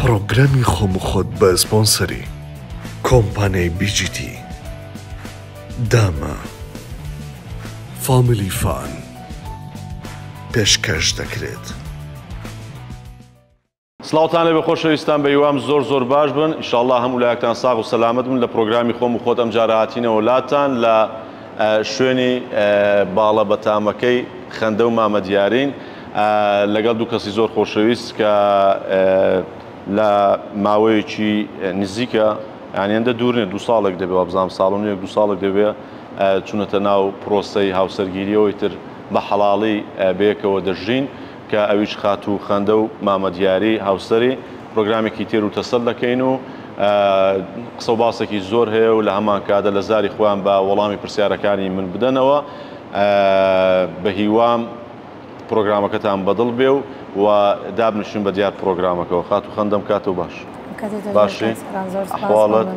پرۆگرامی خۆم خۆت بە سپۆنسەری کۆمپانیای بیجیتی داما فامیلی فان پێشکەش دەکرێت. سڵاوتان لێ بە خۆشەویستان بە هیوام زۆر باش بن. ئینشاءالله هەموو لایەکتان ساغ و سەلامەت بن. لە پرۆگرامی خۆم و خۆت ئەم جارە هاتینەوە وڵاتان لە شوێنی باڵە بەتامەکەی خەندە و مامەدیارین لەگەڵ دوو کەسی زۆر خۆشەویست کە لە ماوەیەکی نزیکە یعنی هەندە دوور نیە، 2 ساڵێک دەبێ وابزانام ساڵ و نیوەک 2 ساڵێک دەبێ چونەتە ناو پرۆسەی هاوسەرگیریەوەی تر بە حەڵاڵی بەیەکەوە دەژین کە ئەویش خات و خەندە و مامەدیاری هاوسەری پرۆگرامێکی تێر و تەسەل دەکەین و قسە و باسێکی زۆر هەیە و لە هەمان کاتە لە زاری خۆیان بە وەڵامی پرسیارەکانی من بدەنەوە. بە هیوام پرۆگرامەکەتان بەدڵ بێ و دابنشین بە دیار پرۆگرامەکەەوە. خات و خەندەم کاتە و باش باشی ئەحواڵەت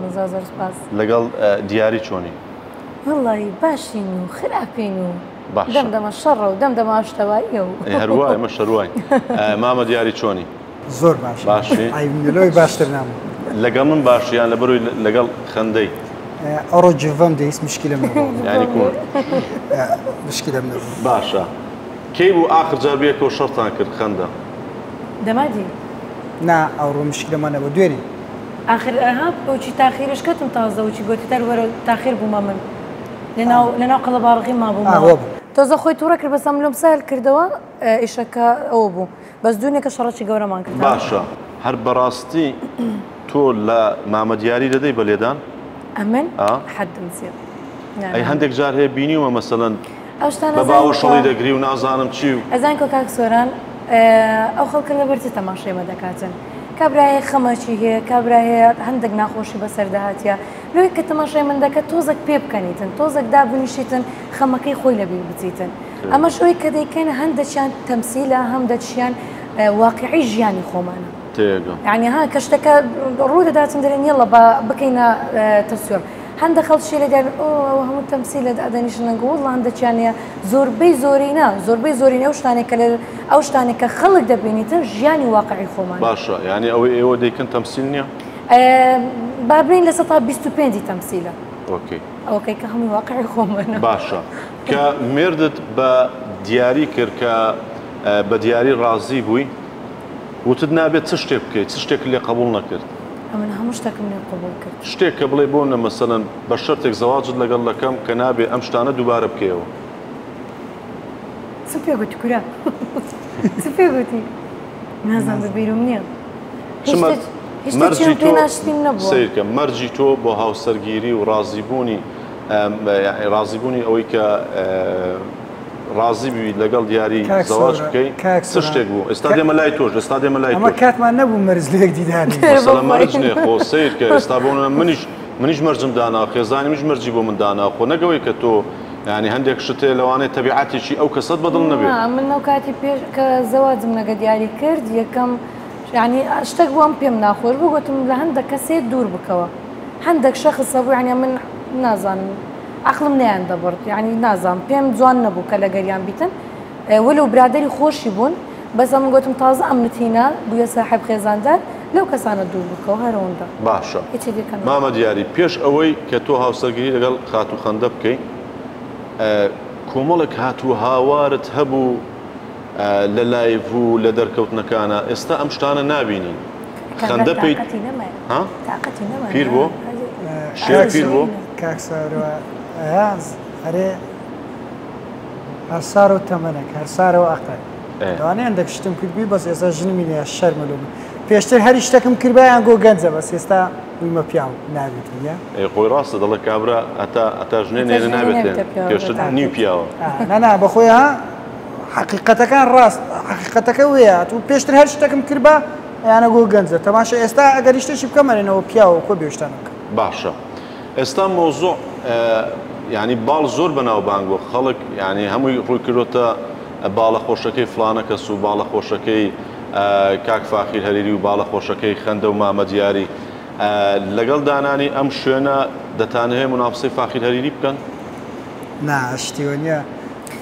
لەگەڵ دیاری چۆنی؟ وەڵی باشین و خراپین و دەمدەمە شەڕە و دەمدەمە ئاشتەواییە و هەروای ئەمە شەروای. مامە دیاری چۆنی؟ زۆر باشی ئایلۆی باشتر نام لەگەڵ من باشییان لە بەروی لەگەڵ خەندەی ئەڕۆ جڤەم دەیست مشکلم ینی کوون مشکلم نەبوو. باشە کەی بوو ئاخر جار بێکەوە شەڕتان کرد خەندە؟ دەمادی نا ئەوڕۆ مشکلەمان نەبوو دوێنێ آخر ئەها بۆچی تاخیرش کەتم تازە وچی گوتی تەر وەرە تاخیر بوومە من لەناو قەڵە باڕقی مابوو تۆزە خۆی تووڕە کرد بەسەم لەم سایل کردەوە ئیشەکە ئەوە بوو بەس دوونێکە شەڕەکی گەورەمان کرد. باشە هەر بەڕاستی تۆ لە مامەدیاری دەدەی بە لێدان؟ ئەمن حەدم زیێ ئەی هەندێک جار هەیە بینیوە مەسەلەن ئەوشتانە بە باوە شەڵی دەگری و نازانم چی و ئەزان کۆ کاک سۆران ئەو خەڵکە لە بەرچی تەماشەمە دەکاتن کابراایە خەمەکی هەیە کابراایە هەندێک ناخۆشی بەسەرداهاتە لەوەی کە تەماشای من دەکە تۆزێک پێ بکەنیتن تۆزێک دابنیشیتن خەمەکەی خۆی لەبیر بچیتن. ئەمە شوی کە دەیکەن هەندێکیان تەمسیلە هەندێکیان واقعی ژیانی خۆمانە یعنی ها کە شتەکە ڕوو دەداتن دەرێن یەڵە بکەینە تەسیۆر هەندە خەڵکی لە دەر ئەوە هەموو تەمسیلە دادەنیشنەنگە وڵ هەندێکیانە زۆربەی زۆرینە ئەو شتانێک کە ئەو شتانێک کە خەڵک دەبینیتن ژیانی واقعی خۆمان. باشە یعنی ئەوەی ئێوە دەیکەن تەمسیل نییە؟ بابرین لە 125 تەمسیلە ئەوکەی کە هەمووی واقعی خۆمانە. باشە کە مێردت بە دیاری کرد کە بە دیاری ڕازی بووی وتت نابێت چ شتێک بکەیت چ شتێک لێ قبول نەکرد؟ ئەمن هەموو شتێکم لێ قبول کرد. شتێک کە بڵێ بۆ نە مەسەلەن بە شەرتێک زەواجت لەگەڵ دەکەم کە نابێ ئەم شتانە دووبارە بکەیەوە. چ پێ گوتی کورا؟ چ پێ گوتی؟ نازانم بەبیرم نییە. هیچ پێ ناشتیم نەبووە. سیرکە مەرجی تۆ بۆ هاوسەرگیری و ڕازیبوونی ئەوەی کە ڕازی بووی لەگەڵ دیاری زەواج بکەیت چ شتێک بوو؟ ئێستا دێمە لای تۆش ئێستا دێمە لای ئەمە کاتمان نەبوو مەرجلێک دیدانی مەسەڵەن مەرج نییە خۆ سیر کە ئێستا بۆ منیش مەرجم دانا خێزانی منیش مەرجی بۆ من دانا خۆ نەگەوەی کە تۆ ینی هەندێک شتێ لەوانەیە تەبیعەتێکی ئەو کەسەت بەدڵ نەبێت. من نەو کاتی پێش کە زەواجم نەگە دیاری کرد یەکەم ینی شتێک بووم پێم ناخۆش بوو گوتم لە هەندێک کەسێ دوور بکەوە هەندێک شەخصە بوو ینی من نازانم عقلم نیان دەبڕ ینی نازانم پێم جوان نەبوو کە لە گەریان بیتن وەلو برادری خۆشی بوون بەس من گوتم تازە ئەمنتینە بووە ساحب خێزاندار لەو کەسانە دوور بکەوە هەرەوەندا. باشە مامە دیاری پێش ئەوەی کە تۆ هاوسەرگیری لەگەڵ خات و خەندە بکەیت کۆمەڵێک هاتووە هاوارت هەبوو لە لایڤ و لە دەرکەوتنەکانە ئێستا ئەم شتانە نابینین خەندە پێیت پیر بۆ شێ پیر بۆ کاکسارەوە هەرێ هەرسار و تەمەنێک هەرسارەوە ئەقل دوانێ هەندێک شتم کردبی بەس ئێستا ژنمی لێ شەرمەلوم پێشتر هەری شتێکم کردبیان گۆ گەنجە بەس ئێستا بوویمە پیاو نابێت خۆی ڕاستە دەڵێ کابرا هەتا ژنێ نێرە نابێت پێشتر نی پیاوە نەنا بەخۆی ها حقیقەتەکان ڕاست حقیقەتەکە وەیە تو پێشتر هەر شتێکم کردبە یانە گۆ گەنجە تەماشە ئێستا ئەگەر شتێکی بکەمەرێنەوە پیاوە کۆ بێشتانەکە. باشە ئێستا مۆزوع ینی باڵ زۆر بەناوبانگ بۆ خەڵک ینی هەمووی ڕووی کردوتە باڵە خۆشەکەی فلانە کەس و باڵە خۆشەکەی کاک فاخیر هەریری و باڵە خۆشەکەی خەندە و مامەدیاری لەگەڵ دانانی ئەم شوێنە دەتانهەیە منافسەی فاخیر هەریری بکەن؟ نا شتیوە نییە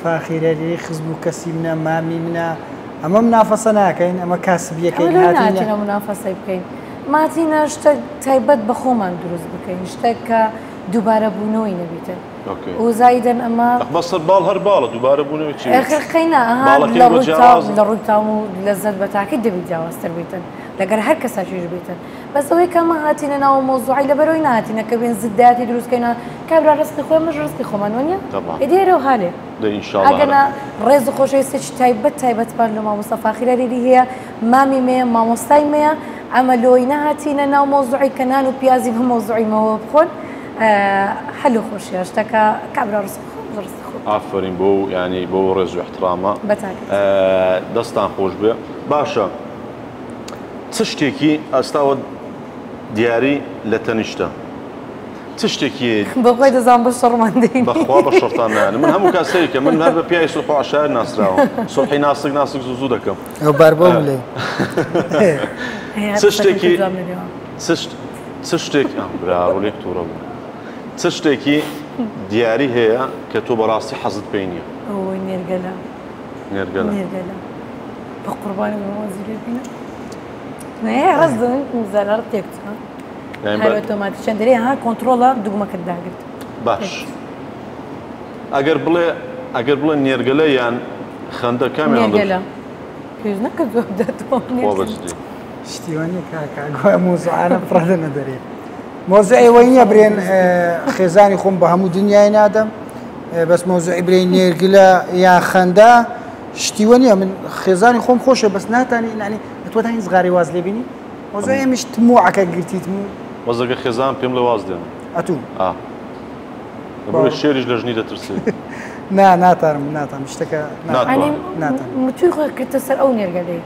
فاخیر هەریری خزم و کەسی منە مامی منە ئەمە منافەسە ناکەین ئەمە کاسبیەکەین هاتینە منافەسەی بکەین ماتینە شتێک تایبەت بە خۆمان دروست بکەین شتێک کە دووبارە بوونەوەی نەبیتن و زایدەن ئەمە بەسەر باڵ هەر باڵە دووبارە بوونەوەی چی خەینە لە ڕووی تاو و لەزەت بە تاکەی دەبیت جیاوازتر بیتن لەگەر هەر کەساکیش بیتن بەس ئەوەی کەمە هاتینە ناوە مۆزوعی لەبەرەوەی نهاتینە کە بێن زداتی دروستکەینە کابرا ڕستی خۆی مەژ ڕستی خۆمان وەنیە ئێدێرە و هاالێ ئەگەنە ڕێز خۆشەویستێکی تایبەت بار لە مامۆستا فاخیرەری هەیە مامی مەیە مامۆستای مەیە ئەمە لۆی نەهاتینە ناو مۆزوعی کەنان و پیازی بە مۆزوعیمەوە بخۆن حلو خۆشیە شتەکە کابرا ڕستی ئافرین بۆ ینی بۆ ڕێز و احترامە دەستان خۆش بێ باشە چ شتێکی ئەستاوە دیاری لە تەنیشتە چ شتێکی بەخۆی دەزان بە شەڕماندەین بەخوا بە شەڕتان من هەموو کاسەیەکە من هەر بە پیاوی سوڵح و عەشایەر ناسراوە سوڵحی ناسک زوو دەکەم ئەو بار بۆ بڵێ چ شتێکی چ شتێک ڕۆلێک تووڕە بوو چ شتێکی دیاری هەیە کە تۆ بەڕاستی حەزت پێی نییە ئەوەی نێرگەلە بە قوربانی مەوازی بینە ڕزدن زەرەر تێکچە هەر ئۆتۆماتی چەندەرێ ها کۆنتڕۆڵە دوگمەکەت داگرت باش ئەگەر بڵێ نێرگەلە یان خەندە کامیان پێش نەکە جواب دەتەوە شتیوانی کاکە مۆزوعانە پڕەدە نەدەرێت مۆزوعی وەی نییە برێن خێزانی خۆم بە هەموو دنیای نادەم بەس مۆزوعی برێن نێرگلە یا خەندە شتیوە نییە من خێزانی خۆم خۆشە بەس ناتانی نانی تۆتانی زغاری واز لێ بینی مۆزوعی ئەمیش تموعەکە گرتیت وەزەکە خێزان پێم لە واز دێن ئەتوو بۆ شێریش لە ژنی دەترسێت ناتانم شتەکە توی خۆی کردە سەر ئەو نێرگەلەی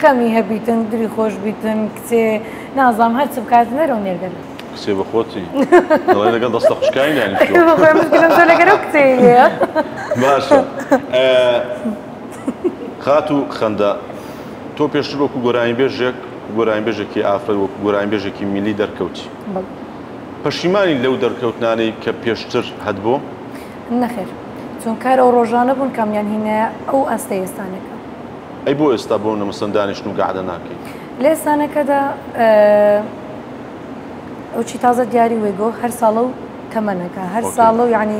خەمی هەبیتن دری خۆش بیتن کچێ نازام هەرچ بکات نەرەو نێرگەلە کچێ بە خۆتی دەڵێ لەگەڵ دەستە خوشکایی لەگەرە کچێ باشە خات و خەندە تۆ پێشتر وەکو گۆرانبێژێکی ئافرەت وەکو گۆرانبێژێکی میلی دەرکەوتی پەشیمانی لەو دەرکەوتنانەی کە پێشتر هەتبوو نەخێر چون کار ئەو ڕۆژانە بوون کامیان هینەیە ئەو ئەستە ئێستانەکە ئەی بۆ ئێستا بۆ نەمەسەن دانیشتن و گەعدە ناکەیت لە ئێستانەکەدا ئەو چی تازە دیاری وێگۆ هەر ساڵە و تەمەنەکە هەر ساڵە و یعنی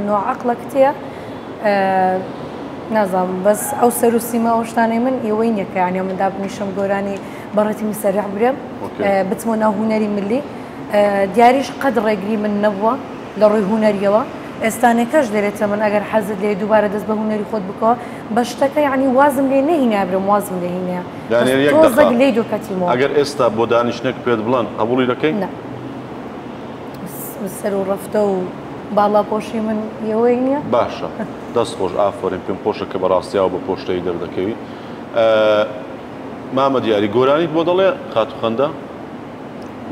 نۆعەقڵە کتێ نازانم بەس ئەو سەر و سیمە ئەو شتانەی من ئێوەی نیەکە یعنی مندا بنیشم گۆرانی بەڕێتی مسەرح برێم بچمە ناو هونەری ملی دیاریش قەد ڕێگری من نەبووە لە ڕووی هونەریەوە ئێستانێکەش دەرێتە من ئەگەر حەزت لێ دووبارە دەست بە هونەری خۆت بکەوە بە شتەکە یعنی وازم لێ نەهینە برم وازم لێ هینەیە تۆزەک لێ دوکەتیمەوە ئەگەر ئێستا بۆ دانیشتنێک پێت بڵێن قبوڵی دەکەی سەر و ڕەفتە و باڵا پۆشی من ئێوەی نییە باشە دەست خۆش ئافرین پێم خۆشە کە بەڕاستیاوە بە پۆشتەی دەردەکەوی مامە دیاری گۆرانیت بۆ دەڵێ خات و خەندە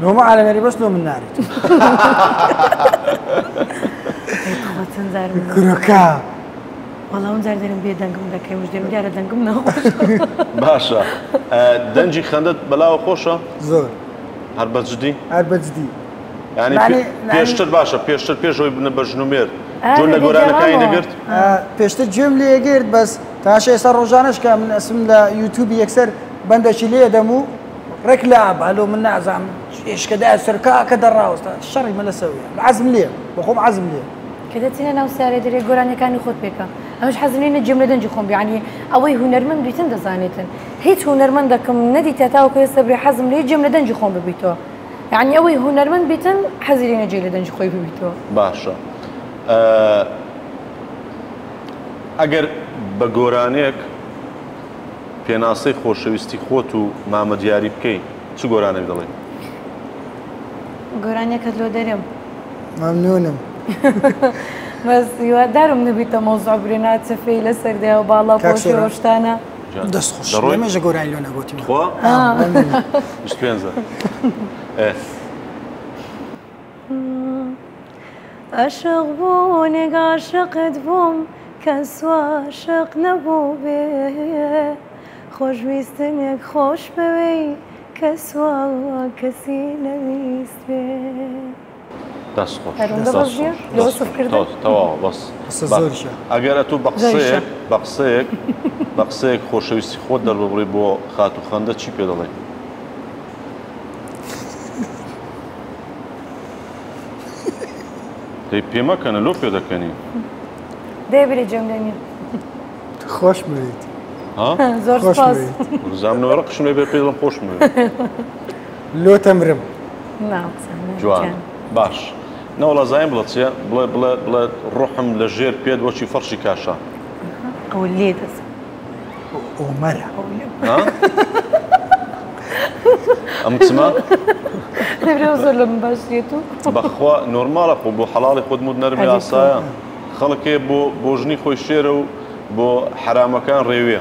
نۆمە عالەمێری بەس نۆ من ناریت کوڕەکە وەڵام جار دەرم بێ دەنگم دەکەی وش دێم دیارە دەنگم نەخۆش باشە دەنجی خەندەت بەلاوە خۆشە زۆر هەر بەجددی هەر بەجددی ینی پێشتر باشە پێشتر پێشەوەی بنە بە ژنومێر جۆن لە گۆرانەکانی دەگرت پێشتر گوێم لێگرت بەس تاشە ئێستا ڕۆژانەش کە من ئەسم لە یوتیوبی یەکسەر بەندەکی لێ دەم و ڕێک لە ئابالۆ من نازانم ئێشکەدا سەرکاکە دەڕاوەستە شەڕی مە لەسەویە عەزم لێ بەخۆم عەزم لێ کە دەچینە ناو سارێ دەرێ گۆرانەکانی خۆت پێکە ئەمەش حەزمێنە جێم لە دەنجی خۆم بیانی ئەوەی هونەرمەند بیتن دەزانێتن هیچ هونەرمەندەکەم نەدیتە تاوەکە ئێستا بێ حەزم لێ جێم لە دەنجی خۆم ببیتەوە یعنی ئەوەی هونەرمەند بیتن حەزیرێنە جێ لە دەنجی خۆی ببیتەوە باشە ئەگەر بە گۆرانێک پێناسەی خۆشەویستی خۆت و مامە دیاری بکەی چ گۆرانێک دەڵێ گۆرانێکت لۆ دەرێم مەمنونم بەس هیوادارم نەبیتە مۆزوع برێنا چەفەی لەسەر دێەوە باڵا پۆشی ڕۆشتانە دەست خۆش مێژە گۆرانی لۆ نەگوتی خوا پێنجە عاشق بوونێک عاشقت بووم کەس عاشق نەبوو بێ خۆشویستنێک خۆش بەوەی کەس وا کەسی نەویست بێ دەست خۆش هەروەندە بەزیە لەوە سفکردن تەواو بەس قسە زۆریشە ئەگەرە تو بە قسەیەک خۆشەویستی خۆت دەربڕی بۆ خات و خەندە چی پێ دەڵێ؟ دەی پێمەکەنە لۆ پێ دەکەنی دەیبرێ جەمدەنی خۆش بێت زۆر خۆش سپاس بێت زانەوەرە قشم لێ بێ پێ دڵم خۆش بێت لۆ تەمرم جوان باش نەوەڵە زایم بڵێ چیە بڵێ ڕۆحم لە ژێر پێت بۆچی فەرشی کاشە ئەو لێ دەست ئۆمەرە ئەم چما دەبرێ زۆر لە من باشێت و بەخوا نۆرمالە خۆ بۆ حەڵاڵی خۆت مود نەرمی ئاسایە خەڵکێ بۆ ژنی خۆی شێرە و بۆ حرامەکان ڕێوێ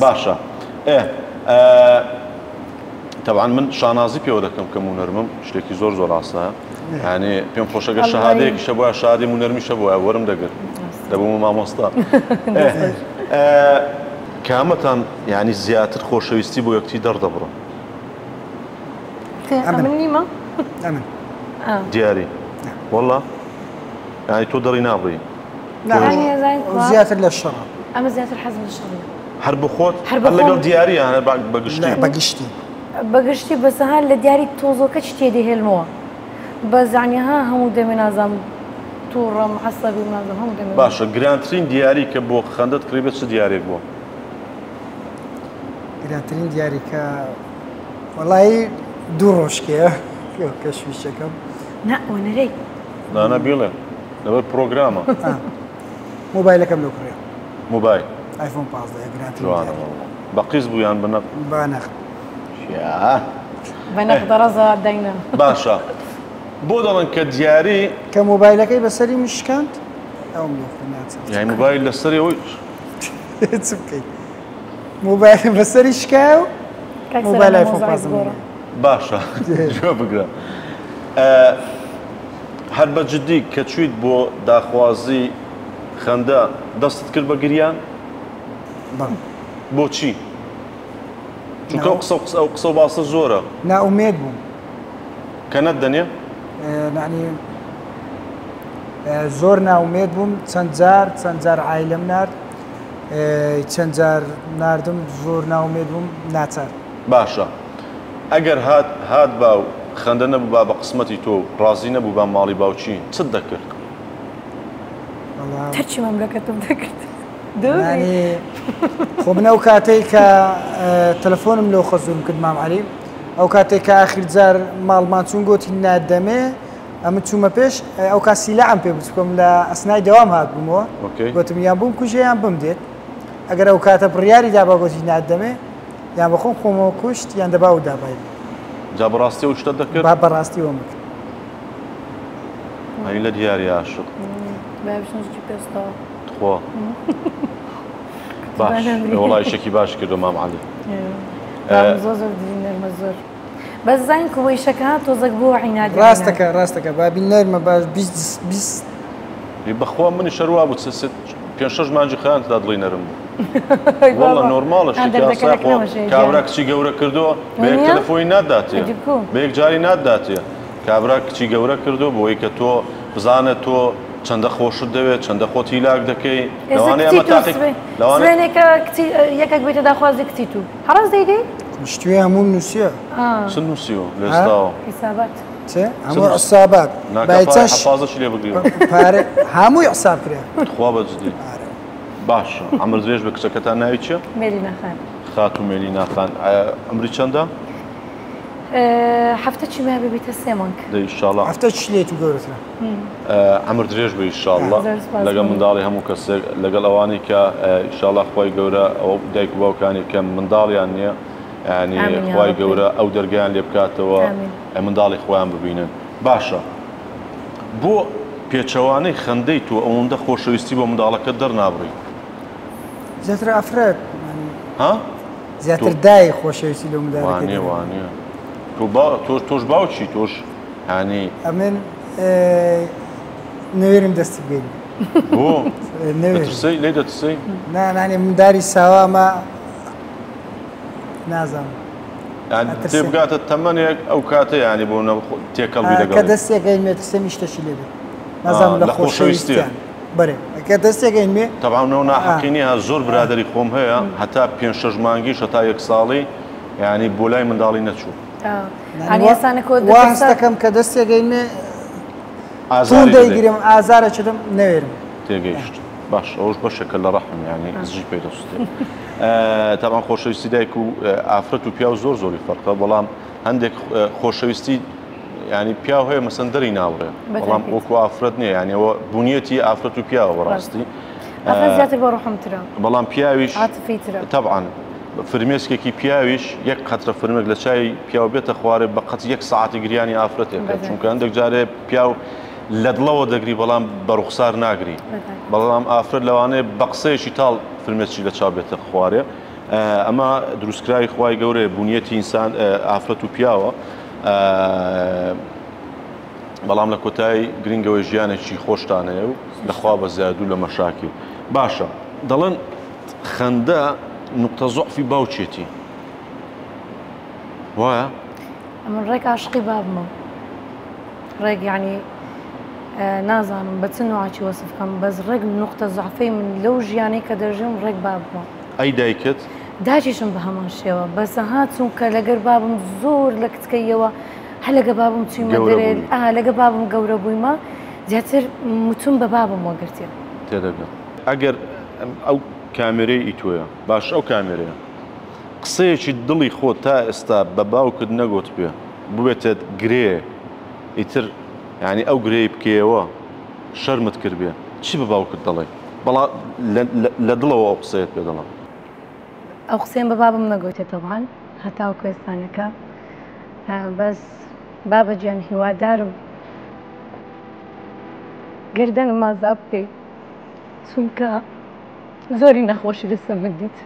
باشە طبعا من شانازی پێوە دەکەم کە مونەرمم شتێکی زۆر زۆر ئاسایە یعنی پێم خۆشەکە شەهادەیەکی شە بووە شادی مونەرمیشە بووە وەرم دەگرت دەبوومە مامۆستا کامەتان یعنی زیاتر خۆشەویستی بۆ یەکتی دەردەبڕن ئەمن نیمە ئەمن دیاری وەڵا یعنی تۆ دەڕی نابڕی زیاتر لە شەڕ ئەمە زیاتر حەزم لە شەڕە هەر بخۆت هەر لەگەڵ دیاری یان بەگشتی بەگشتی بەسەهار لە دیاری تۆزۆکە چ تێ دەهێڵمەوە بەزانیها هەموو دەمێ نازام تووڕەم حەسەبی نازم هەموو دەمێ باشە گرانترین دیاری کە بۆ خەندەت کڕی بێت چ دیارێک بووە گرانترین دیاریکە وەڵایی دوو ڕۆژکەیە کەشویشەکەم نەوەنەرەی نانە بیڵێ لەبەر پرۆگرامە مۆبایلەکەم لەو کڕێ موبایل آیفۆن 15 گرانترین جوانە بە قیز بوویان بنەق بانەخ بەنەق دەڕەزە دەینە باشە بۆ دەڵێن کە دیاری کە مۆبایلەکەی بەسەری مشکاند ئەوم لۆ یای موبایل لەسەری ئەوی چ بکەیت مۆبایل بەسەری شکایە و مۆبایل آیفۆن 15 باشە جواب بگرە هەر بە جددی کە چویت بۆ داخوازی خەندە دەستت کرد بە گریان بۆچی؟ چونکە ئەو قسە و باسە زۆرە ناومێد بووم کە نەتدەنێ؟ نعنی زۆر ناومێد بووم چەند جار عایلەم نرد چەند جار نردم زۆر ناومێد بووم ناچار باشە ئەگەر هات با و خەندە نەبوو با بە قسمەتی تۆ ڕازی نەبوو با ماڵی باوچی چت دەکرد؟ هەرچی مەملەکەتم دەکرد خۆ من ئەو کاتێک کە تەلەفۆنم لەو خەزوم کرد مام عەلی ئەو کاتێک کە ئاخر جار ماڵمان چوون گوتی نادەمێ ئەمە چوومە پێش ئەو کاسیلەعم پێ بچکۆم لە ئەسنای دەوام هات بوومەوە گوتم یان بووم کوژە یان بم دێت ئەگەر ئەو کاتە بڕیاری دابا گوتی نادەمێ یان بەخۆم خۆمەوە کوشت یان دەبا و دابای جا بەڕاستی و شتە دەکرد با بەڕاستی وە مکرد هەنی لە دیاری عاشق خۆ باش وڵای شەکی باش کردو مام عەلی زۆر نەرمە زۆر بەس زانین کە بۆی شەکە تۆزێک بۆ عینادی ڕاستەکە بابی نەرمە باش 20 بەخوا منی شەروا بوو 5-6 مانجی خەیانتدا دڵی نەرم بوو وەڵا نۆرماڵە شتێکی کابرا کچی گەورە کردووە بە یەک تەلەفۆنی ناداتێ بە یەک جاری ناداتێ کابرا کچی گەورە کردو بۆی کە تۆ بزانێت تۆ چەندە خۆشت دەوێت چەندە خۆت هیلاک دەکەی لەوانەیە ئەمە لەوانەیە یەکێک بێتە داخوازی کتی تو هەڕاز دەیدەی شتوێ هەموو نووسیە چ نووسیوە لێستاوە حیسابات هەموو حسابات حەفازەشی لێ بگریوە هەمووی حساب کرێ خوا بەجددی باشە ئەمر درێژ بە کچەکەتان ناوی چییە؟ مێلینا خان خاتو مێلینا خان ئەمری چەندە؟ هەفتە چی ما ببیتە 3 مانگ ئینشاڵڵا هەفتە چ لێت و گەورەترە ئەمر درێژ بە ئینشاڵڵا لەگەڵ منداڵی هەموو کەسێک لەگەڵ ئەوانەی کە ئینشاڵڵا خۆی گەورە ئەو دایک و باوکانی کە منداڵیان نییە یعنی خۆی گەورە ئەو دەرگیان لێ بکاتەوە منداڵی خۆیان ببینن باشە بۆ پێچەوانەی خەندەی تو ئەوەندە خۆشەویستی بۆ منداڵەکە دەرنابڕی زیاتر ئەفرەت ها زیاتر دای خۆشەویستی لەو منداڵەکە وانێ تۆش باوکی تۆش هانی ئەمن نوێرم دەستی بگەین بۆ لێ دەترسی؟ نانێ منداری ساوامە نازانم يعني تبقى تتمنى أو كاتي يعني بونا تيكل بيدا قلبي كدستي جاي ميت سميش تشيله نظام لخوشويستيان بري كدستي جاي مي طبعا نونا حقينيها زور برادري خوم هي حتى بين شجمانجيش حتى يكسالي يعني بولاي من دالي نتشو يعني أنا كود واستكم كدستي جاي مي آزاري دايجريم آزار شدم نويرم تيجيشت باش أوش بشكل رحم يعني زج بيدوستي طبعا خوشويستي دايكو عفرت وبياو زور زوري فرقه بەڵام هەندێک خۆشەویستی يعني پیاو هەیە مەسەن دەری ناوڕێ بەڵام وەکو ئافرەت نییە يعني ئەوە بوونیەتی ئافرەت و پیاوە بەڕاستی زیاتر بە ڕوحمترە بەڵام پیاویش عاتفیترە طبعا فرمێسکێکی پیاویش یەک قەترە فرمێک لە چای پیاو بێتە خوارێ بە قەت یەک ساعتی گریانی ئافرەتێکە چونکە هەندێک جارێ پیاو لە دڵەوە دەگری بەڵام بە ڕوخسار ناگری بەڵام ئافرەت لەوانەیە بە قسەیەکی تاڵ فرمێکی لە چاو بێتە خوارێ ئەمە دروستکراوی خوای گەورەیە بوونیەتی ئینسان ئافرەت و پیاوە بەڵام لە کۆتایی گرنگەوەی ژیانێکی خۆشتانەیە و لەخوا بە زیادوو لە مەشاکل باشە دەڵێن خەندە نقطە زوعفی باوچێتی وایە من ڕێک عاشقی بابمە ڕێک یعنی نازانم بە چ نوعاکی وەسف بکەم بەس ڕێک نقطە زوعفەی من لەو ژیانەی کە دەژیم ڕێک بابمە ئەی دایکت داچیشم بە هەمان شێوە بەسەها چونکە لەگەر بابم زۆر لە کچکەیەوە هە لەگە بابم چوویمە دەرێت لەگە بابم گەورە بوویمە زیاتر متون بە بابم وەگرتێ تێدەگەڵ ئەگەر ئەو کامێرەی ئیتۆیە باش ئەو کامێرەیە قسەیەکی دڵی خۆت تا ئێستا بە باوکت نەگوت پێ ببێتێت گرێ ئیتر یعنی ئەو گرەی بکەوە شەرمت کرد بێ چی بە باوکت دەڵێ بەڵام لە دڵەوە ئەو قسەیەت پێ دەڵێم ئەو قسەیان بە بابم نەگوتێ تەبعاً هەتاو کوێستانەکە بەس بابە گیان هیوادارم گردەنم مازا بکەیت چونکە زۆری نەخۆشی لەسەر من دیت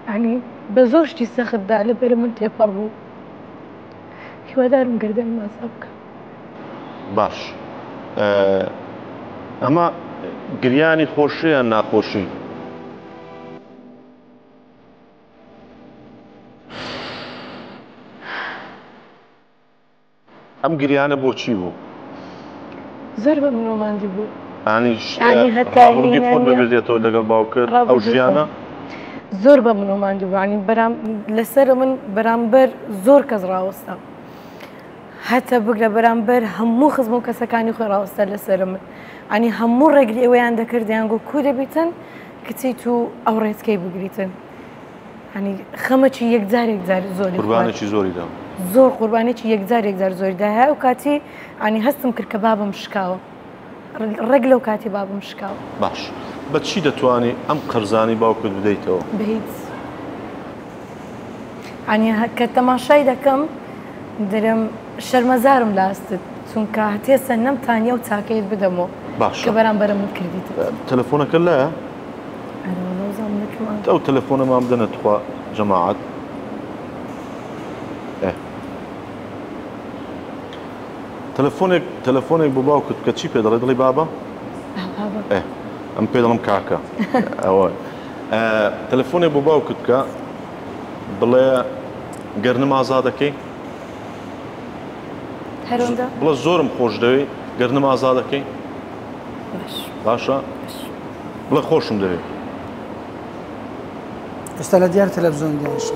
یعنی بە زۆر شتی سەختدا لەبەرە من تێپەڕ بوو هیوادارم گردەنم مازا بکە باش ئەمە گریانی خۆشیە ناخۆشی ئەم گریانە بۆچی بوو زۆر بە منۆماندی بوو ینی هەتاڕوودی خۆت ببێتەوە لەگەڵ باوکرد ئەو ژیانە زۆر بە منۆماندی بوو ینی لەسەر من بەرامبەر زۆر کەس ڕاوەستە هەتە بگرە بەرامبەر هەموو خزم و کەسەکانی خۆی ڕاوەستە لەسەر من ینی هەموو ڕێگری ئەوەیان دەکردیان گۆ کو دەبیتن کچیت و ئەو ڕێزکەی بگریتن ینی خەمەکی یەکجارێک زۆری قوربانێکی زۆری دا زۆر قوربانێکی یەکجار زۆریدا هەیە و کاتی ینی هەستم کرد کە بابم شکاوە ڕێک لەو کاتی بابم شکاوە باش بە چی دەتوانی ئەم قەرزانی باوکت بدەیتەوە بە هیچ ینی کە تەماشای دەکەم دەرم شەرمەزارم لاستت چونکە هەتێسە نەمتانیە و چاکەیت بدەمەوە باش کە بەرامبەرە من کردیت تەلەفۆنەکە لایە ئەو تەلەفۆنەمان بدەنە توخوا جەماعەت تەلەفۆنێک بۆ باوکت کە چی پێ دەڵێ دڵی بابە ئەم پێ دەڵم کاکە ئەوە تەلەفۆنێک بۆ باوکت کە بڵێ گەرنم ئازا دەکەی بڵێ زۆرم خۆش دەوێت گەرنم ئازا دەکەی باشە بڵێ خۆشم دەوێت ئێستا لە دیار تەلەڤیزۆن دێنشی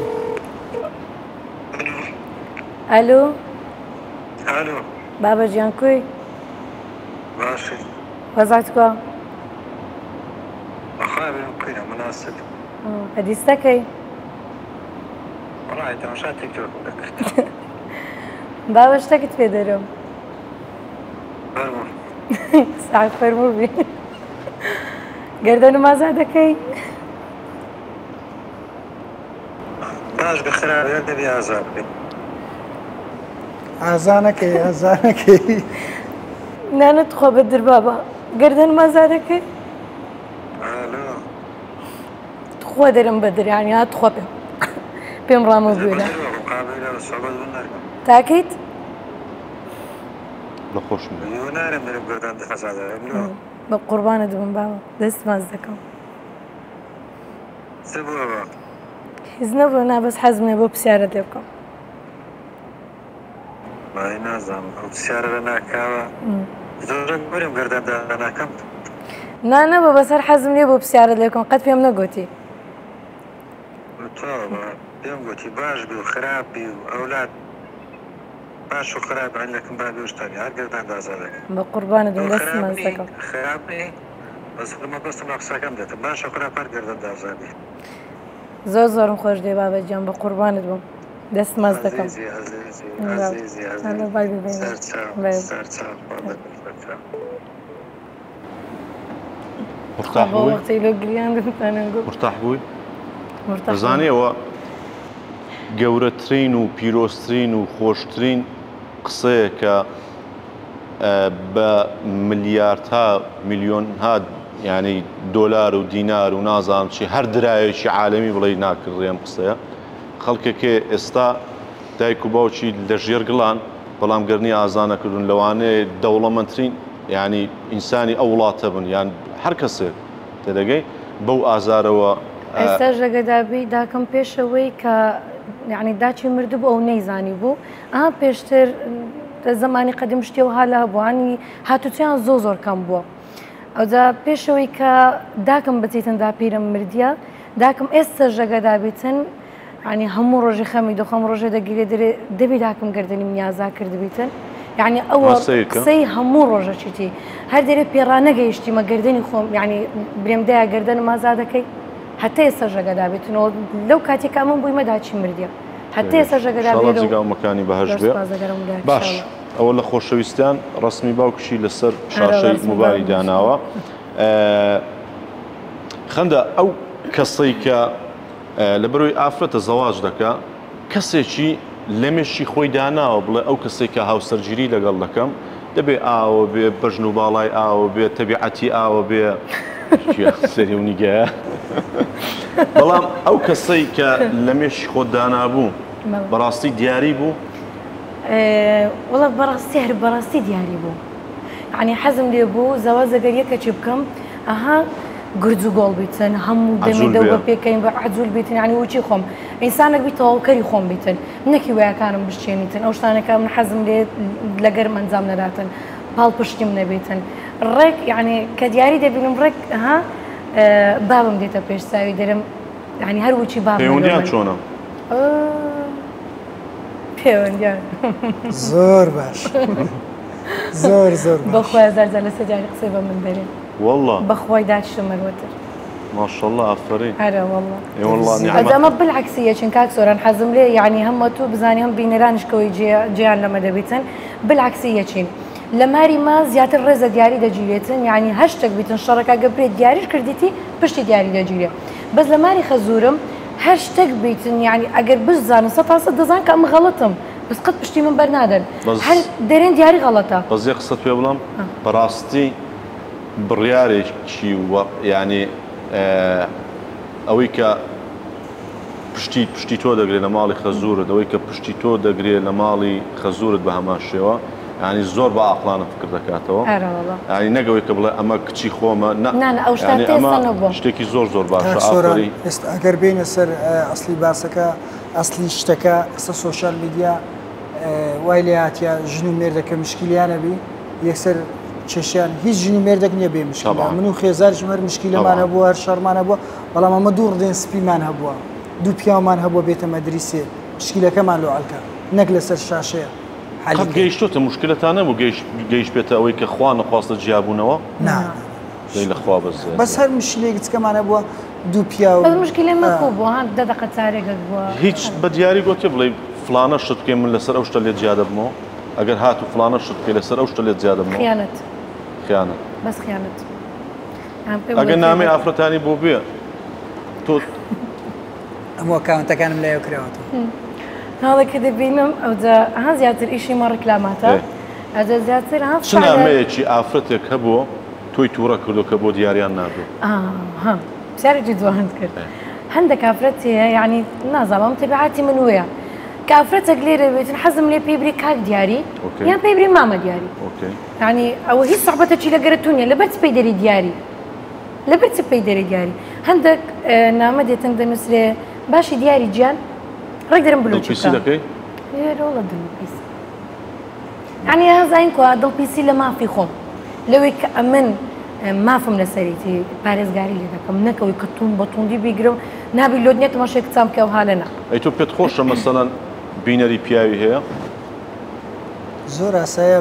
ئەلۆ ئەلۆ بابە گیان کوی باشی وەزات کووە بەخوا بێم قینە مناسب هەدیستەکەی وەڵای تەماشا تیکتۆک دەکرد بابە شتێکت پێ دەرم فەرموو ساعت فەرموو بێ گەردەنم ئازا دەکەی باش بەخراوێت دەبێ ئازا بکەیت ئازانەکەی ئازانەکەی نانەت خۆ بەدر بابە گەردەنم ئازا دەکەی ئەلۆ خۆ دەرم بەدرانی هات خۆ پێم ڕامە بوویرە مقابلە سەبەت بوو نەرگەم تاکەیت لە خۆشم بۆ نارم دەرم گەردان دەخەزادەرم لۆ بە قوربانە دەبم بابە دەست ماز دەکەم چ بووە هیچ نەبوو نا بەس حەزمێ بۆ پرسیارت لێ بکەم. وای نازانم ئەو پرسیارە ناکاوە زۆرێک بەرێم گەردەندا ناکەم. نانەبە بەسەر حەزم لێ بۆ پرسیارت لێ بکەم قەت پێم نەگوتی. پێم گوتی باش بی و خراپ بی و ئەولاد باش و خراپ عینەکەم با دوشتانی هەر گەردەندا ئازادەکەم. بە قوربانت بم دەستم مەز دەکەم. خراپ نی بەس مەبەستم لە قسەکەم دێتە باش و خراپ هەر گەردەندا ئازادی. زۆر زۆرم خۆش دێ بابەت گیان بە قوربانت بم دەست مەز دەکەم. بای ببینم. مرتاح بووی؟ وەختەی لۆ گریان دەتانەنگۆ. مرتاح بووی؟ دەزانێەوە گەورەترین و پیرۆستترین و خۆشترین قسەیە کە بە ملیاردها میلیۆنها ینی دۆلار و دینار و نازانم چی هەر درایەکی عالەمی بڵێ ناکردڕێم قسەیە خەڵکێکێ ئێستا دایک و باوکی لە ژێر گڵان بەڵام گەرنی ئازانەکردون لەوانەیە دەوڵەمەندترین ینی ئینسانی ئەو وڵاتە بن یان هەر کەسێک تێدەگەی بەو ئازارەوە ئێستا ژەگەدابی داکەم پێشەوەی کە یعنی داچی مردبوو ئەو نەیزانی بوو ئەها پێشتر زمانی قەدیم شتێ و هالا بووانی هاتوچیان زۆر کەم بووە ئەوجا پێشەوەی کە داکەم بچیتن دا پیرم مردیە داکەم ئێستا ژەگەدابیتن ینی هەموو ڕۆژی خەمی دۆخەم ڕۆژێ دەگیرێ درێ دەبی داکەم گردنی نیازا کردبیتن یعنی ئەوە قسەی هەموو ڕۆژەچیتی هەر دەرێ پێڕانەگەیشتیمە گردنی خۆم ینی برێمدایە گردن مازا دەکەی هەتا ئێستا ژەگەدابێتنەوە لەو کاتێکا من بوویمە داچی مردیە هەتا ئێستا ژەگەدابێتمەکانی بەهەش بێ باش ئەوە لە خۆشەویستیان ڕسمی باوکشی لەسەر شاشەی موبایلی داناوە خەندە ئەو کەسەی کە لە بەرۆی ئافرەتە زەواج دەکا کەسێکی لەمێشی خۆی داناوە بڵێ ئەو کەسێک کە هاوسەرگیری لەگەڵ دەکەم دەبێ ئاوە بێ بەژن و باڵای ئاوە بێ تەبیعەتی ئاوە بێ سەری و نیگەیە بەڵام ئەو کەسەی کە لەمێشی خۆت دانابوو بەڕاستی دیاری بوو وڵە بەڕاستی هەر بەڕاستی دیاری بوو عنی حەزم لێ بوو زەواز ئەگەر یەکەچی بکەم ئەها گرج و گۆڵ بیتن هەموو دەمی دە بە پێکەین بە عجول بیتن ینی وچی خۆم ئینسانێک بی تەواوکەری خۆم بیتن نەکی وەیەکانم بشتێنیتن ئەو شتانەکە من حەزم لێ لەگەر ئەنجام نەداتن پاڵ پشتیم نەبێتن ڕێک یعنی کە دیاری دەبینم ڕێک ها بابم دێتە پێشساوی دەرم ینی هەر وچی باب پەیوەندیان چۆنە؟ پەیوەندیان زۆر باش زۆر زۆر بەخوای زارجار لە سەجاری قسەی بە من دەرێن والله بەخوای داچشە مەروەتر ماشاءالله ئافرین ئەرە والله والله ئەدەمە بالعکسیە چون کاک سۆران حەزم لێ یعنی هەمە تو بزانی هەم بینەرانشکەوەی جیان لەمە دەبیتن بالعکسیە چین لە ماری ما زیاتر ڕێزە دیاری دەگیرێتن یعنی هەر شتێک بیتن شەڕەکە گەبرێت دیاریش کردیتی پشتی دیاری دەگیرێ بەس لە ماری خەزورم هەر شتێک بیتن یعنی ئەگەر بزانن سە تاسە دەزان کە ئەم غەڵەتم بس قەت پشتی من بەرنادەن هەر دەرێن دیاری غەڵەتە بەزێ قسەت پێ بڵام بەڕاستی بڕیارێکی ینی ئەوەی کە پشتی تۆ دەگرێت لە ماڵی خەزورت ئەوەی کە پشتی تۆ دەگرێت لە ماڵی خەزورت بە هەمان شێوە ینی زۆر بە ئاقلانە فکر دەکاتەوە ینی نەگەوەی کە بڵێ ئەمە کچی خۆمە شتێکی زۆر باشە ئافری ئێستا ئەگەر بینە سەر ئەسلی باسەکە ئەسلی شتەکە ئەستا سۆشال میدیا وای لێ هاتیە ژن و مێردەکە مشکلیانە بی یەکسەر چێشیان هیچ ژن و مێردێک نییە بێ مشکل من و خێزارشم هەر مشکلەمان هەبووە هەر شەڕمان هەبووە بەڵام ئەمە دوو ڕدێن سپیمان هەبووە دوو پیامان هەبووە بێتە مەدرسێ مشکلەکەمان لۆعەلکە نەک لەسەر شاشەیە قەت گەیشتۆتە مشکلتان نەبوو گەیشت بێتە ئەوەی کە خوا نەخواستە جیابوونەوە لەخوا بەس هەر مشکلێکی چکەمان هەبووە دوو پیا و مشکلێ مەکوو بووە دە دەقە چارێکت بووە هیچ بە دیاری گوتێ بڵێ فلانە شت بکەین من لەسەر ئەو شتە لێت جیا دەبمەوە ئەگەر هات و فلانە شت بکەی لەسەر ئەو شتە لێت جیا دەبمەوە خیانەت بەس خیانەت ئەگەر نامی ئافرەتانی بۆ بێ تۆ ئەمە ئەکاونتەکانم لایەوە کراوەتەوە هەڵێکە دەبینم ئەوجا ها زیاتر ئیشی مە ڕکلاماتە ئەجا زیاتر چ نامەیەکی ئافرەتێک هەبووە تۆی تووڕە کردو کە بۆ دیاریان نابێت پرسیارێکی جوان کرد هەندێک ئافرەت هەیە یعنی نازانم تەبیعەتی من وەیە کە ئافرەتێک لێرە بێتن حەزم لێ پێی بری کاک دیاری یان پێی بری مامە دیاری یعنی ئەوە هیچ سەحبەتێکی لەگەرتونیە لەبەر چ پێی دەری دیاری لەبەر چ پێی دەری دیاری هەندێک نامە دێتن دەنووسرێ باشی دیاری گیان ڕێک دەرم دڵپیسی دەکەی؟ هێرەوەڵە دڵپیسی یعنی هەزاین کوا دڵپیسی لە مافی خۆم لەوەی کە ئەمن مافم لەسەریتی پارێزگاری لێ دەکەم نەکەوەی کە تون بە توندی بیگرم نابی لۆت تەماشای کچام کە ئەو هالە نا ئەی تۆ پێت خۆشە مەسەڵەن بینەری پیاوی هەیە؟ زۆر ئاسایە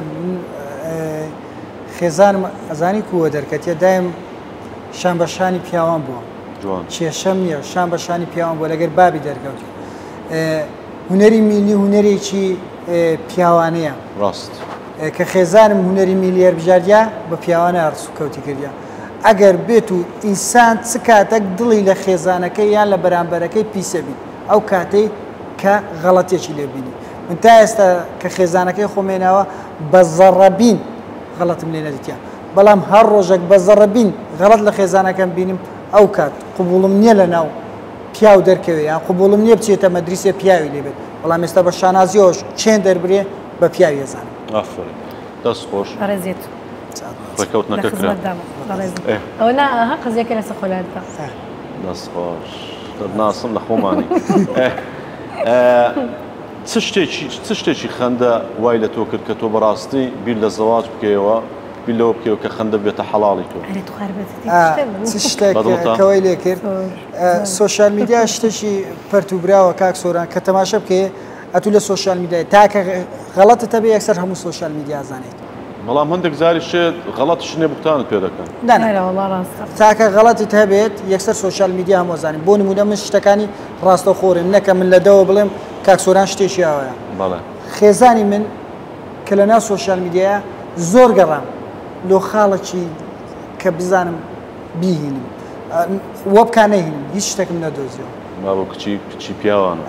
خێزانم ئەزانی کووە دەرکەتە دایم شان بەشانی پیاوان بووە کێشەم نییە شان بەشانی پیاوان بووە لەگەر بابی دەرکەوت هونەری میلی هونەرێکی پیاوانەیە ڕاست کە خێزانم هونەری میلیەر بژاردیا بە پیاوانە ئەرسوکەوتی کردیا ئەگەر بێت و ئینسان چ کاتێک دڵی لە خێزانەکەی یان لە بەرامبەرەکەی پیسەبی ئەو کاتەی کە غەڵەتێکی لێبینی من تا ئێستا کە خێزانەکەی خۆمێناوە بە زەڕەبین غەڵەتم لێ نەدیتیان بەڵام هەر ڕۆژێک بە زەڕەبین غەڵەت لە خێزانەکەم بینم ئەو کات قبوڵم نییە لە ناو پیاو دەرکەوێ یان قبوڵم نییە بچێتە مەدرسێ پیاوی لێبێت بەڵام ئێستا بە شانازیەوەش چێن دەربرێ بە پیاوی ێزانم ئافرین دەست خۆش ڕێزیێت ڕێکەوت نەکەکرا ئەوە ها قزیەکە لەسە خۆلاتە دەست خۆش ناسم لە خۆمانی چ شتێکی خەندە وای لە تۆ کرد کە تۆ بەڕاستی بیر لە زەواج بکەیەوە بیر لەوە بکەوە کە خەندە بێتە حەڵاڵی تۆ چ شتێکەوەی لێ کرد سوۆشال میدیا شتێکی پەرتوبراوە کاک سۆران کە تەماشە بکەیە ئەتو لە سوۆشال میدیای تاکە غەڵەتت هەبێ یەکسەر هەموو سوۆشال میدیا زانێت بەڵام هەندێک زاری شێت غەڵەت شنێ بوتانت پێ دەکەن تاکە غەڵەتت هەبێت یەکسەر سوۆشال میدیا هەموو زانین بۆ نمونە من شتەکانی ڕاستەخۆرن نەکە من لە دەوە بڵێم کاک سۆران شتێکی ئەوەیە خێزانی من کە لە ناو سوۆشال میدیایە زۆر گەڕام لۆ خاڵێکی کە بزانم بیهینم وە بکان نەهینم هیچ شتێکم نەدۆزیەوە با بۆ کچی پیاوانە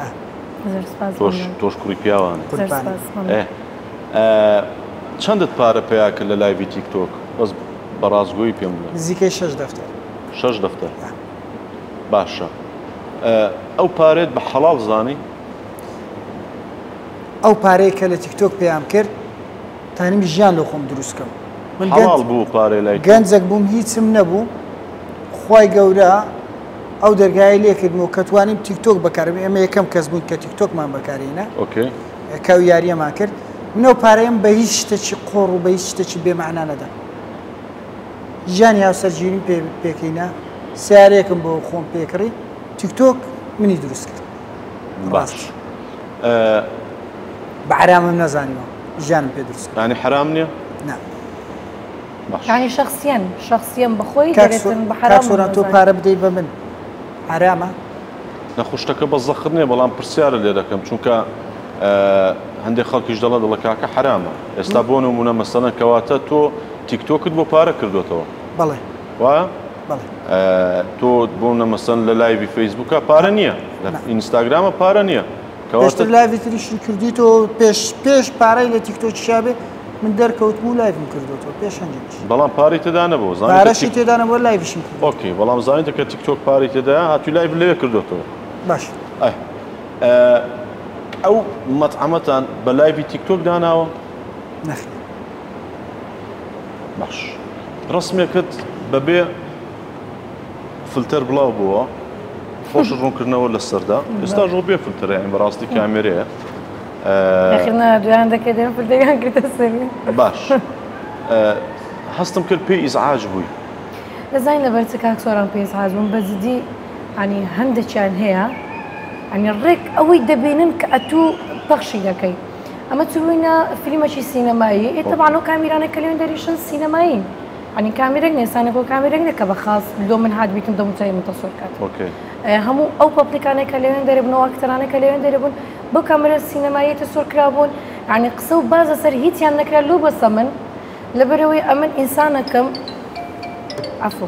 تۆش کوڕی پیاوانە چەندت پارە پێیا کرد لە لایڤی تیکتۆک بەس بەڕازگۆیی پێم بڵێ نزیکەی 6 دەفتەر 6 دەفتەر باشە ئەو پارێت بە حەڵاڵ زانی ئەو پارەیە کە لە تیکتۆک پێیان کرد تانیمی ژیان لە خۆم دروستکەم من حەڵاڵ بوو پارەی لای گەنجێک بووم هیچم نەبوو خوای گەورە ئەو دەرگای لێ کردمەوە کە توانیم تیکتۆک بەکاربێ ئێمە یەکەم کەس بوون کە تیکتۆکمان بەکارێنە کاو یاریەمان کرد منەوە پارەیەم بە هیچ شتێکی قۆڕ و بە هیچ شتێکی بێمەعنا نەدا ژیانی هاوسەرگیریم پێکەینە سیارەیەکم بۆ خۆم پێکڕی تیکتۆک منی دروست کرد باش بە عرامم نەزانیەوە ژیانم پێ دروست ینی حرام نییە؟ ینی شخصیان بەخۆی کاکسۆران تۆ پارە بدەی بە من حرامە؟ نەخۆشتەکە بە زەخت نییە بەڵام پرسیارە لێ دەکەم چونکە هەندێک خەڵکیش دەڵە کاکە حرامە ئێستا بۆ نمونە مەسەڵەن کەواتە تۆ تیکتۆکت بۆ پارە کردوێتەوە بەڵێ وایە؟ تۆ بۆ نەمەسەن لە لایڤی فەیسبووکە پارە نییە لە ئینستاگرامە پارە نییە پێشتر لایڤی تریشی کردیتەوە پێش پارەی لە تیکتۆکی شابێ من دەرکەوت و لایڤم کردوەوە پێش هەنجێک بەڵام پارەی تێدا نەبوو پارەشی تێدا نەبووە لایڤشم کرد ئۆکێ بەڵام زانیتە کە تیکتۆک پارەی تێدا هاتووی لایڤ لێ کردوێتەوە باش ئەو مەطعەمەتان بە لایڤی تیکتۆک داناوە؟ نەخێ باش ڕسمێکت بەبێ فلتەر بڵاو بووە خۆش ڕوونکردنەوە لە سەردا ئێستا ژۆ بێ فلتەر یعنی بەڕاستی کامێرەیە دویان دەکەی دێن فلتەریان کردە سەری باش هەستم کرد پێی ئیزعاج بووی دەزانین لەبەر چ کاک سۆران پێی ئیزعاج بووم بەجددی ینی هەندێکیان هەیە ینی ڕێک ئەوەی دەبێنن کە ئەتوو پەخشی دەکەی ئەمە چووینە فیلمێکی سینەمایی ئێتەبان و کامیرانە کە لێن دەریشن سینەمایی ینی کامیرێک نێسانێک و کامیرێک نەکە بە خاص دۆ من هات بیتم دەموچای من تەسۆر کات هەموو ئەو پەپلیکانێک کە لێوێن دەرەبنەوە ئەکتەرانە کە لێوێن دەرەبوون بۆ کامێرە سینەمایی تەسۆر کرابوون ینی قسە و بازە سەر هیچیان نەکرا لۆ بەسە من لەبەرەوەی ئەمن ئینسانەکەم عەفو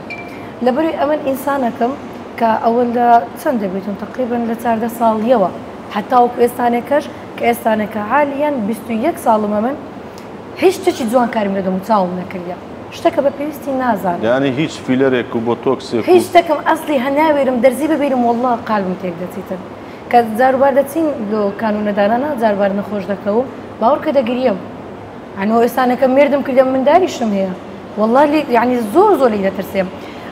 لەبەرەوەی ئەمن ئینسانەکەم کە ئەوەندە چەند دەبێتون تقریبن لە 14 ساڵیەوە حتا وەکو ئێستانێکەش کە ئێستانەکە حالیان 21 ساڵمە من هیچ شتێکی جوان کاریم لە دەموچاوم نەکردە شتێکە بە پێویستی نازانم یعنی هیچ فیلەرێک و بۆتۆکسێک هیچ شتێکم ئەسڵی هەناوێرم دەرزی ببێرم وەڵڵا قالبم تێک دەچیتن کە جاروبار دەچین لۆ کانونەدانانە جاروبار نەخۆش دەکەوم باوەڕ کە دەگریم عنەوە ئێستانەکە مێردم کردم منداریشم هەیە وەڵڵا ینی زۆر لی دەترسێم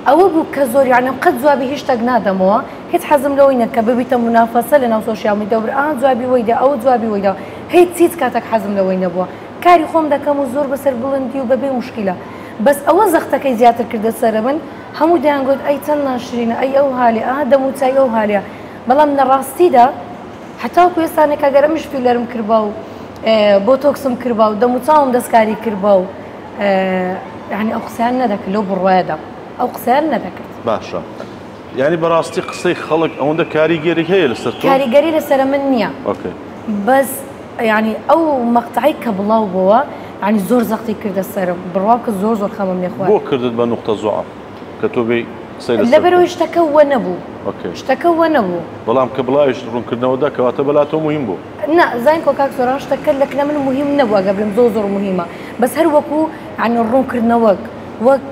ئەوە بوو کە زۆر یعنی قەت جوابی هیچ شتێک نادەمەوە هیچ حەزم لەوەی نە کە ببیتە منافەسە لەناو سۆشیال میدیا جوابی وەیدا ئەو جوابی وەیدا هیچ کاتێک حەزم لەوەی نەبووە کاری خۆم دەکەم و زۆر بەسەر بڵندی و بەبێ مشکلە بەس ئەوە زەختەکەی زیاتر کردە سەرە من هەموو دەیانگوت ئەی چەند ناشرینە ئەی ئەو حالێ دەموچای ئەو حالە بەڵام لە ڕاستیدا حتاوەکو ئێستانێک ئەگەر ئەمیش فیلەرم کردبا و بۆتۆکسم کردبا و دەموچاوم دەستکاری کردبا و یعنی ئەو قسەیان نەدەکرد لەو بڕوایەدا ئەو قسەیان نەدەکرد باشە یعنی بەڕاستی قسەی خەڵک ئەوەندە کاریگەری هەیە لەسەر تۆ کاریگەری لەسەر من نییە بەس یعنی ئەو مەقطعی کە بڵاو بووە یعنی زۆر زەختی کردە سەرم بڕوا کە زۆر خەمم لێ خوارد بۆ کردت بە نوقتە زوعف کە تۆ بێ لەبەرەوەی شتەکە وە نەبوو شتەکە وە نەبوو بەڵام کە بڵایش ڕوونکردنەوەدا کەواتە بەلا تۆ مهم بوو نا زین کۆ کاک سۆران شتەکە لەکنە من مهم نەبووە گەبرم زۆر مهمە بەس هەر وەکو یعنی ڕوونکردنەوەک وەک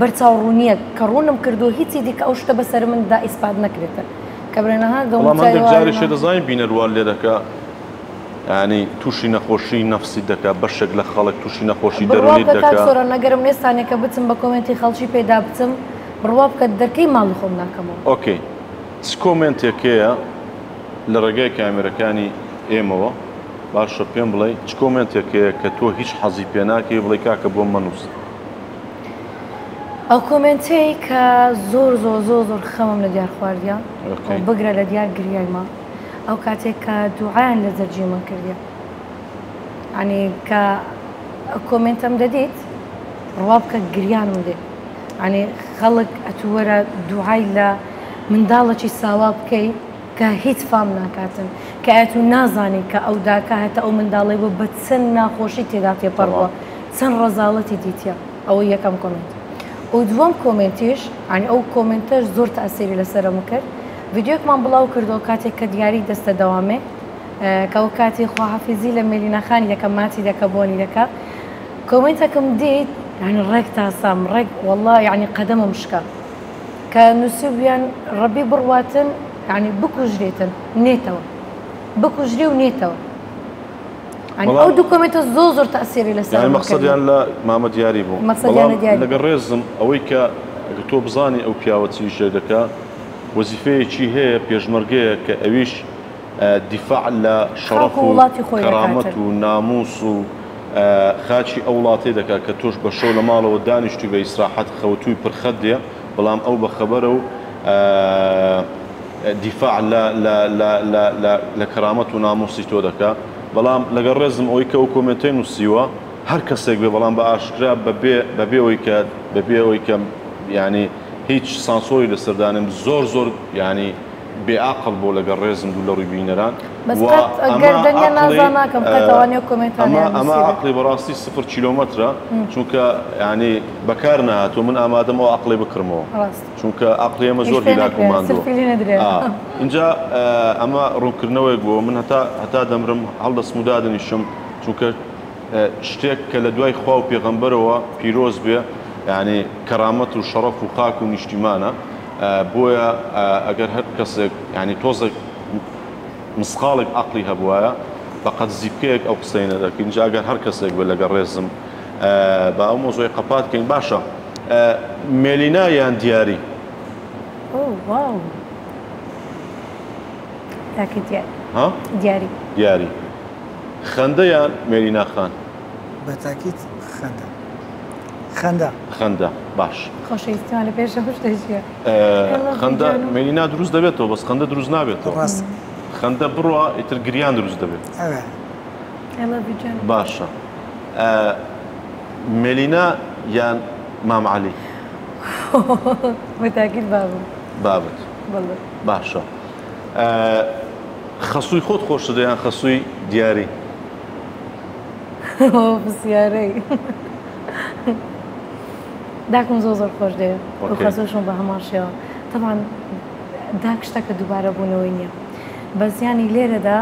بەرچاوڕوونیەک کە ڕوونم کردو هیچی دیکە ئەو شتە بەسەر مندا ئیسپات نەکرێتە کە برێنەها دەمەندێک جاریشێ دەزانین بینەروان لێ دەکە ینی تووشی نەخۆشی نەفسی دەکات بەشێک لە خەڵک تووشی نەخۆشی دەرونیت دەکات سۆران نەگەرم نێستانێکە بچم بە کۆمنتی خەڵکی پێدا بچم بڕوا بکە دەرکەی ماڵی خۆم ناکەمەوە ئۆکەی چ کۆمنتێکەیە لە ڕێگای کامێرەکانی ئێمەوە باشە پێم بڵێ چ کۆمنتێکەیە کە تۆ هیچ حەزی پێ ناکەی بڵێ کاکە بۆم مەنووس ئەو کۆمنتەی کە زۆر خەمم لە دیار خواردیان بگرە لە دیار گریایمە ئەو کاتێک کە دوعایان لە زەرجی من کردیە ینی کە کۆمنتەم دەدیت ڕوا بکە گریانم دێ ینی خەڵک ئەتووەرە دوعای لە منداڵەکی ساوا بکەی کە هیچ فام ناکاتن کە ئەتو نازانی کە ئەو داکە هەتا ئەو منداڵی بۆ بە چەند ناخۆشی تێدا تێپەڕوە چەند ڕەزاڵەتی دیتە ئەوە یەکەم کۆمنت و دووەم کۆمنتیش ینی ئەو کۆمنتەش زۆر تەئەسیری لەسەرم کرد ڤیدیۆکمان بڵاو کردەوە کاتێک کە دیاری دەستە دەوامێ کە ئەو کاتی خواحافیزی لە مێلینەخانی دەکە ماتی دەکە بۆنی دەکە کۆمنتەکەم دیت ینی ڕێک تاسام ڕێک وەڵڵا ینی قەدەمم شکا کە نووسیبیان ڕەبی بڕواتن ینی بکوژرێتن نێتەوە بکوژری و نێتەوە ئەو دوو کۆمنتە زۆر تەئەسیری لەسەر مەقسەدیان لە مامە دیاری بوو لەگەڵ ڕێزم ئەوەی کە تۆ بزانی ئەو پیاوە چیشێ دەکا وەزیفەیەکی هەیە پێشمەرگەیە کە ئەویش دیفاع لە شەڕەف و کەرامەت و ناموس و خاچی ئەو وڵاتی دەکات کە تۆش بە شەو لە ماڵەوە دانیشتی بە ئیسراحەت خەوتووی پرخەت دێ بەڵام ئەو بەخەبەرە و دیفاع لە کەرامەت و ناموسی تۆ دەکات بەڵام لەگەڵ ڕێزم ئەوەی کە ئەو کۆمنتەی نووسیوە هەر کەسێک بێ بەڵام بە ئاشکرا بەبێ ئەوەی کە ینی هیچ سانسۆری لەسەردانم زۆر ینی بێعاقڵ بۆ لەگەڵ ڕێزم دوو لە ڕووی بینەران ئەمە عقلی بەڕاستی 0 کیلۆمەترە چونکە ینی بەکار نهاتوە من ئامادەم ئەو عقلی بکڕمەوە چونکە عقلی ئەمە زۆر هیلاکوماندووە اینجا ئەمە ڕوونکردنەوەیک بووە من هەتا دەمرم هەڵدەستم و دادنیشم چونکە شتێک کە لە دوای خوا و پێغەمبەرەوە پیرۆز بێ ینی کەرامەت و شەڕەف و خاک و نیشتیمانە بۆیە ئەگەر هەر کەسێک ینی تۆزێک مسقاڵێک عقلی هەبوایە بەقەت زیبکەیەک ئەو قسەی نەدەکەین اینجا ئەگەر هەر کەسێک بێ لەگەڵ ڕێزم بە ئەو مۆزۆی قەپات بکەین باشە مێلینا یان دیاری دیاری خەندە یان مێلینا خان بە تاکید خەندە باش خۆشەویستیان لە پێشە شتێکیە خەندە مێلینا دروست دەبێتەوە بەس خەندە دروست نابێتەوە خەندە بڕوە ئیتر گریان دروست دەبێت باشە مێلینا یان مام عەلی بە تاکید بابت باشە خەسووی خۆت خۆشە دەیان خەسووی دیاری بسیارەی داکم زۆر خۆش دێ و خەسووشم بە هەمان شێوە تەمان داک شتەکە دووبارە بوونەوەی نییە بەزیانی لێرەدا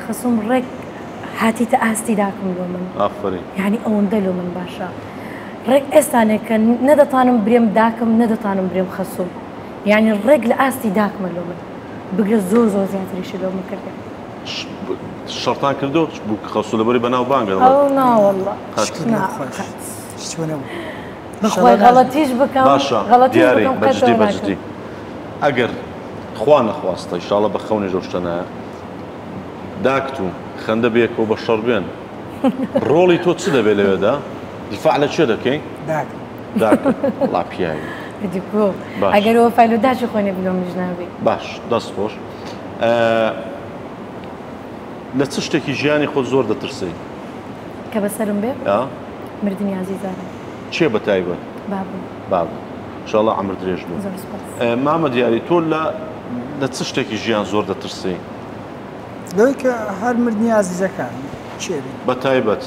خەسووم ڕێک هاتیتە ئاستی داکم لۆ من یعنی ئەوەندە لۆ من باشە ڕێک ئێستانێک کە نەدەتوانم برێم داکم نەدەتوانم برێم خەسووم یعنی ڕێک لە ئاستی داکمە لۆ من بگرە زۆر زیاتریشی لۆ من کردێ شەڕتان کردو بوو خەسوو لەبەری بەناو بانگە ئەو ناوەڵڵا بخوای غەڵەتیش بکەم باشە دیارێ بەجددی بەجددی ئەگەر خوا نەخواستە ئینشاڵڵا بە خەونی ژۆشتەنایە داکت و خەندە بێکەوە بە شەڕ بێن ڕۆڵی تۆ چ دەبێت لەوێدا دیفاع لە چێ دەکەی داکت وڵا پیاوی ئەگەر ئەوە فایلۆداچی خۆنێ بلۆ مژناوی باش دەست خۆش لە چ شتێکی ژیانی خۆ زۆر دەترسی کە بەسەرم بێ مردنی عزیزانم چێ بە تایبەت بابوو ئینشاڵڵا عەمر درێژ بوو مامە دیاری تۆ لە چ شتێکی ژیان زۆر دەترسی لەوەی کە هەر مردنی عزیزەکان چێ بە تایبەت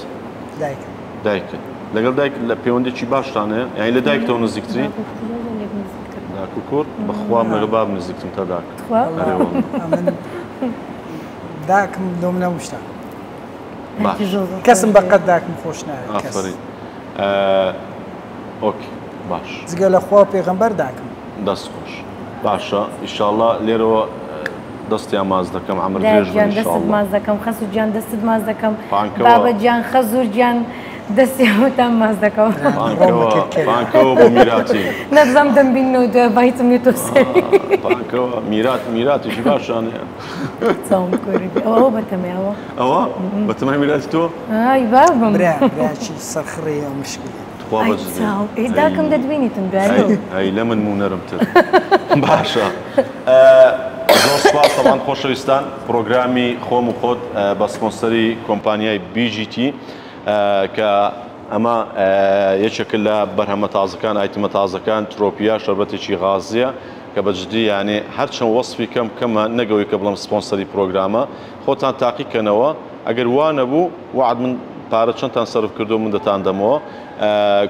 دایکە لەگەڵ دایک لە پەیوەندێکی باشتانەیە یانی لە دایکتەوە نزیکتری داک و کوڕ بەخوا لەگە باب نزیکتم تا داکت داکم دۆم نەمشتا کەسم بەقەت داکم خۆش نایە ئافرین ئۆکی باش جگە لە خوا پێغەمبەر داکم دەست خۆش باشە ئینشاڵڵا لێرەوە دەستیان ماز دەکەم عەمر درێژ بن دەستت ماز دەکەم خەسوور گیان دەستت ماز دەکەم بابە گیان خەزوور گیان دەستی هەمووتان ماز دەکەم پانکەوە بۆ میراتی نەزانم دەمبینەوە دوایتم لێ تۆ سەری پانکەوە میراتیشی باشانەیە چاوم کوردی ئەوە بەتەمایەوە ئەوە بەتەمای میراتی تۆ ئای بابم براچی سەرخڕەیە مشکلی داکەم دەدبینیتم دوای ئەی لە من مونەرمتر باشە زۆر سپاس تەمان خۆشەویستان پرۆگرامی خۆم و خۆت بە سپۆنسەری کۆمپانیای BGT کە ئەمە یەکێکە لە بەرهەمە تازەکان ئایتمە تازەکان ترۆپیا شەربەتێکی غازیە کە بەجددی یانێ هەرچەند وەصفی کەمە نەگەوەی کە بڵم سپۆنسەری پرۆگرامە خۆتان تاقیکەنەوە ئەگەر وا نەبوو وعد من پارە چەندتان سەرف کردو من دەتان دەمەوە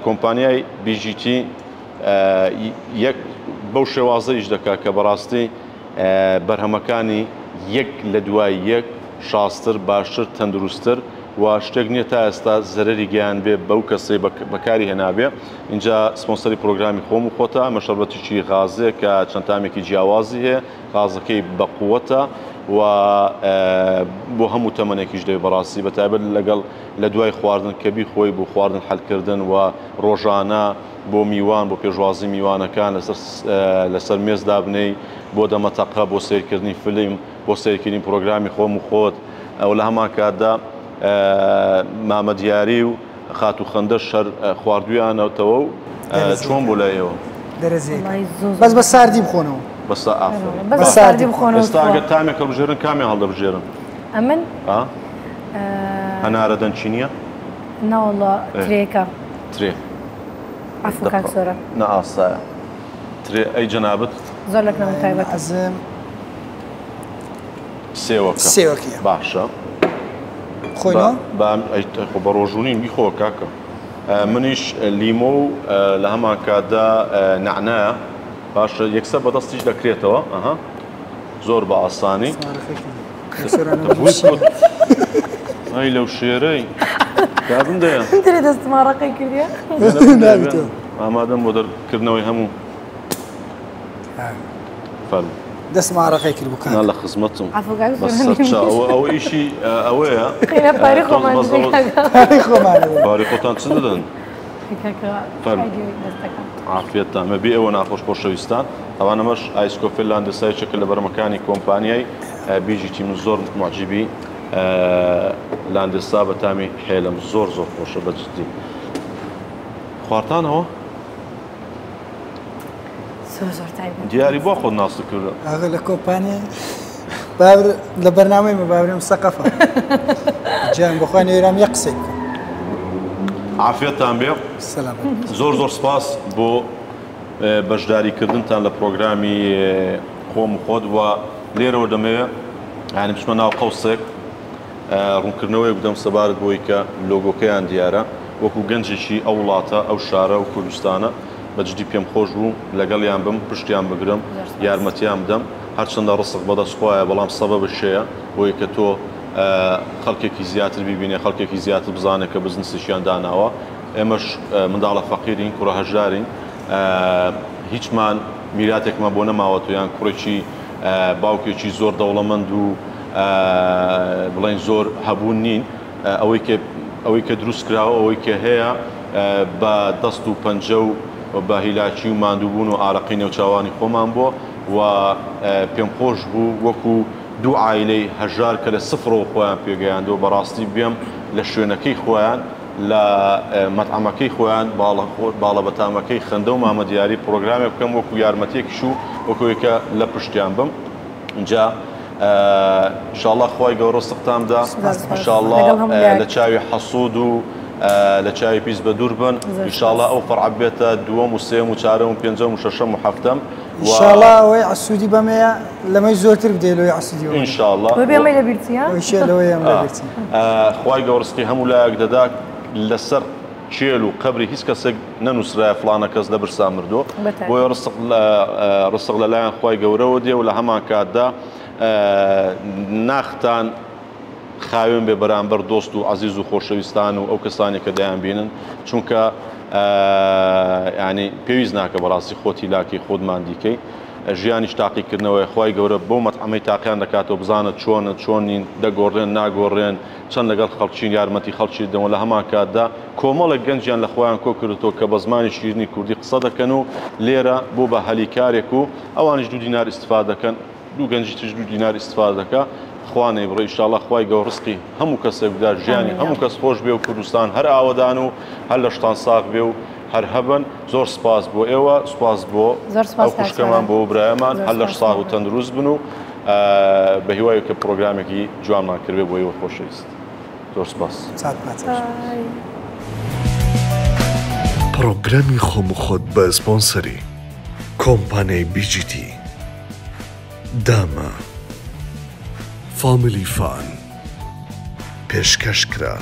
کۆمپانیای BGT یەک بەو شێوازەیش دەکات کە بەڕاستی بەرهەمەکانی یەک لە دوای یەک شاستر باشتر تەندروستتر و شتێک نییە تا ئێستا زەرری گیان بێ بەو کەسەی بەکاری هێنابێ اینجا سپۆنسەری پرۆگرامی خۆم و خۆتە ئەمە شەربەتێکی غازێ کە چەند تامێکی جیاوازی هەیە غازەکەی بەقووەتە و بۆ هەموو تەمەنێکیش دەوێت بەڕاستی بەتایبەت لەگەڵ لە دوای خواردن کەبی خۆی بۆ خواردن حەلکردن و ڕۆژانە بۆ میوان بۆ پێشوازی میوانەکان لەسەر مێز دابنەی بۆ دەمەتەقە بۆ سیرکردنی فیلم بۆ سیرکردنی پرۆگرامی خۆم و خۆت ئەو لە هەمان کاتدا مامە دیاری و خات و خەندە شەر خواردویانەوەتەوە و چۆن بۆ لایەوە بەس بە ساردی بخۆنەوە بە ساردی بخۆنەوە ئێستا ئەگەر تامێک هەڵبژێرن کامیان هەڵدەبژێرن ئەمن هەنارە دەنچینیە ناوەڵا ترێکە ترێ عەفو کاک سۆرە نە ئاسایە ترێ ئەی جەنابەت زۆر لەکنەوە تایبەت ئەزم سێوەکە باشە خۆینەوە بە ڕۆژوونین بیخۆ کاکە منیش لیمۆ و لە هەمان کاتدا نعنایە باشە یەکسەر بەدەستیش دەکرێتەوە زۆر بە ئاسانی ئەی لەو شێرەی کابن دەیە درێ دەستماڕەقەی کردیە ئامادەم بۆ دەرکردنەوەی هەموو فەرمو دەستماڕەقەی کرد بکەن لە خزمەتم عەفو کاک سۆرە ئەوە ئیشی ئەوەیە پاری خۆمان پاری خۆتان چ دەدەن عافیەتتان مەبێ ئەوە ناخۆش خۆشەویستان ئەوانەمەش ئایسکۆفێل لاندەسایچێکە لە بەرەمەکانی کۆمپانیای BGT من زۆر معجبی لاندێسا بە تامی حێلم زۆر خۆشە بەجددی خواردانەوە دیاری بۆ خۆت ناست کردە ئاغا لە کۆمپانیای لە بەرنامەی مەباورم سەقەفە جیان بخوای نێرام یەک قسەی عافیەتتان بێ زۆر سپاس بۆ بەشداریکردنتان لە پرۆگرامی خۆم و خۆت و لێرەوە دەمەوێت یعنی بچمە ناو قەوسێک ڕوونکردنەوەی بدەم سەبارەت بۆی کە لۆگۆکەیان دیارە وەکو گەنجێکی ئەو وڵاتە ئەو شارە و کوردستانە بەجددی پێم خۆش بوو لەگەڵیان بم پشتیان بگرم یارمەتیان بدەم هەرچەندە ڕسق بەدەستخوایە بەڵام سەبەبە شەیە بۆی کە تۆ خەڵکێکی زیاتر بیبینێ خەڵکێکی زیاتر بزانێت کە بزنسیشیان داناوە ئێمەش منداڵە فەقیرین کوڕە هەژارین هیچمان میراتێکمە بۆ نەماوە تویان کوڕێکی باوکێکی زۆر دەوڵەمەند و بڵێن زۆر هەبوون نین ئەوەی کە دروست کراوە ئەوەی کە هەیە بە دەست و پەنجە و بە هیلاکی و ماندووبوون و ئاڕەقی نێوچاوانی خۆمان بۆ و پێم خۆش بوو وەکو دوو عایلەی هەژار کە لە سفرەوە خۆیان پێگەیاندەوە بەڕاستی بێم لە شوێنەکەی خۆیان لە مەطعەمەکەی خۆیان باڵەبەتامەکەی خەندە و مامەدیاری پرۆگرامێک بکەم وەکو یارمەتێکیش و وەکوەکە لە پشتیان بم اینجا ئینشاءالله خوای گەورە ڕزقتاندا ئینشاءالله لە چاوی حەسوود و لە چاوی پیس بە دوور بن ئینشاءالله ئەو فەرع بێتە دووەم و سێم و چارەم و پێنجەم و شەشەم و هەفتەم ئینشاءالله ئەوەی عەسوودی بەمەیە لەمەی زۆرتر بدەیت لەوەی عەسوودی ئینشاءالله بێمەی لەبیرچیە خوای گەورە ڕزقی هەموو لایەک دەدا لەسەر چێل و قەبری هیچ کەسێک نەنووسرایە فڵانە کەس لە برسا مردووە بۆیە ڕزق لەلایەن خوای گەورەوە دێ و لە هەمان کاتدا ناختان خاوێن بێ بەرامبەر دۆست و عەزیز و خۆشەویستان و ئەو کەسانی کە دەیان بینن چونکە ینی پێویست ناکە بەڕاستی خۆتی لاکی خۆتمان دیکەی ژیانی تاقیکردنەوەی خوای گەورە بۆ مەطعەمەی تاقییان دەکاتەوە بزانە چۆنین دەگۆڕێن ناگۆڕێن چەند لەگەڵ خەڵکین یارمەتی خەڵکی دەوە لە هەمان کاتدا کۆمەڵێک گەنجیان لە خۆیان کۆ کردوەوە کە بە زمانی شیرینی کوردی قسە دەکەن و لێرە بۆ بە هەلیکارێک و ئەوانش 2 دینار ئیستیفادە دەکەن دوو گەنجی تر 2 دینار ئیستیفادە دەکە خوانەی بڕێ ئینشاءالله خوای گەورە ڕزقی هەموو کەسێک بدا ژیانی هەموو کەس خۆش بێ و کوردستان هەر ئاوەدان و هەر لە شتان ساغ بێ و هەر هەبن زۆر سپاس بۆ ئێوە سپاس بۆ ئەو خوشکەمان بۆ برایەمان هەر لەش ساغ و تەندروست بن و بە هیوای کە پرۆگرامێکی جوانمان کردێ بۆ ئێوە خۆشەویست زۆر سپاس پرۆگرامی خۆم و خۆت بە سپۆنسەری کۆمپانیای بیجیتی دامە فامیلی فان پێشکەش کرا